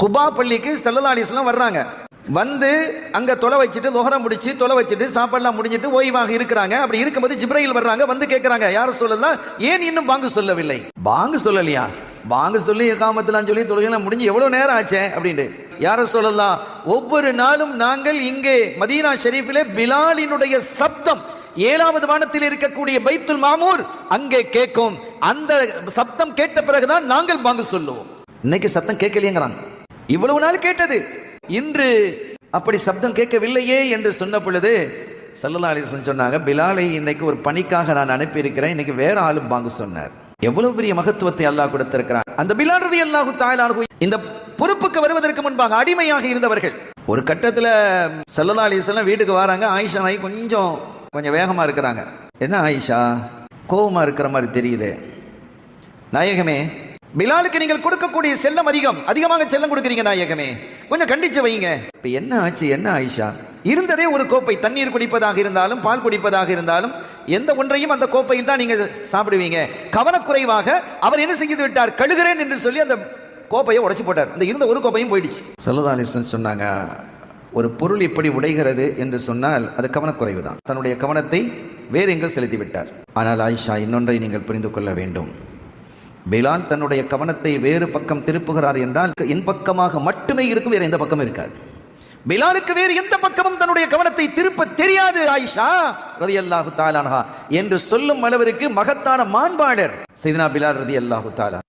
குபா பள்ளிக்கு ஸல்லல்லாஹு அலைஹி வஸல்லம் வர்றாங்க. வந்து அங்க தொலை வச்சுட்டு லொஹரம் முடிச்சு தொலை வச்சுட்டு சாப்பாடுலாம் முடிஞ்சிட்டு ஓய்வாக இருக்கிறாங்க. அப்படி இருக்கும்போது ஜிப்ரையில் வர்றாங்க. வந்து கேட்கறாங்க, யார சொல்லலாம், ஏன் இன்னும் பாங்கு சொல்லவில்லை? பாங்கு சொல்லலையா? பாங்கு சொல்லி இகாமத்துலாம் சொல்லி தொழுகைலாம் முடிஞ்சு எவ்வளவு நேரம் ஆச்சே அப்படின்ட்டு. யார சொல்லலாம், ஒவ்வொரு நாளும் நாங்கள் இங்கே மதீனா ஷெரீஃபிலே பிலாலினுடைய சப்தம் 7வது வானத்தில் இருக்கக்கூடிய பைத்துல் மாமூர் அங்கே கேட்கும். அந்த சப்தம் கேட்ட பிறகுதான் நாங்கள் பாங்கு சொல்லுவோம். இன்னைக்கு சத்தம் கேட்கலையேங்கிறாங்க. இவ்வளவு நாள் கேட்டது, இன்று அப்படி சப்தம் கேட்கவில்லையே என்று சொன்ன பொழுது ஸல்லல்லாஹு அலைஹி வஸல்லம் சொன்னாங்க, பிலாலை இன்னைக்கு ஒரு பணிக்காக நான் அனுப்பி இருக்கிறேன், இன்னைக்கு வேற ஆளும் பாங்கு சொன்னார். எவ்வளவு பெரிய மகத்துவத்தை அல்லாஹ் கொடுத்திருக்கிறான். அந்த பிலால் ரலியல்லாஹு தஆலா அன்ஹு இந்த பொறுப்புக்கு வருவதற்கு முன்பாக அடிமையாக இருந்தவர்கள். ஒரு கட்டத்தில் ஸல்லல்லாஹு அலைஹி வஸல்லம் வீட்டுக்கு வராங்க. ஆயிஷா நாய் கொஞ்சம் வேகமா இருக்கிறாங்க. என்ன ஆயிஷா, கோபமா இருக்கிற மாதிரி தெரியுது. நாயகமே, பிலாலுக்கு நீங்கள் கொடுக்கக்கூடிய செல்லம் அதிகமாக செல்லம் கொடுக்குறீங்க நாயகமே, கொஞ்சம் கண்டிச்சு வைங்க. இப்ப என்ன ஆச்சு, என்ன ஆயிஷா? இருந்ததே ஒரு கோப்பை, தண்ணீர் குடிப்பதாக இருந்தாலும் பால் குடிப்பதாக இருந்தாலும் எந்த ஒன்றையும் அந்த கோப்பையில் தான் நீங்க சாப்பிடுவீங்க. கவனக்குறைவாக அவர் என்ன செய்து விட்டார், கழுகிறேன் என்று சொல்லி அந்த கோப்பையை உடைச்சு போட்டார். அந்த இருந்த ஒரு கோப்பையும் போயிடுச்சு. ஸல்லல்லாஹு அலைஹி வஸல்லம் சொன்னாங்க, ஒரு பொருள் எப்படி உடைகிறது என்று சொன்னால் அது கவனக்குறைவு தான். தன்னுடைய கவனத்தை வேறு எங்கே செலுத்தி விட்டார். ஆனால் ஆயிஷா, இன்னொன்றை நீங்கள் புரிந்து கொள்ள வேண்டும். பிலால் தன்னுடைய கவனத்தை வேறு பக்கம் திருப்புகிறார் என்றால் என் பக்கமாக மட்டுமே இருக்கும், வேறு எந்த பக்கம் இருக்காது. பிலாலுக்கு வேறு எந்த பக்கமும் தன்னுடைய கவனத்தை திருப்ப தெரியாது ஆயிஷா ரலியல்லாஹு தஆலா அன்ஹா என்று சொல்லும் அளவிற்கு மகத்தான மாண்பாளர் சையதுனா பிலால் ரலியல்லாஹு தஆலா.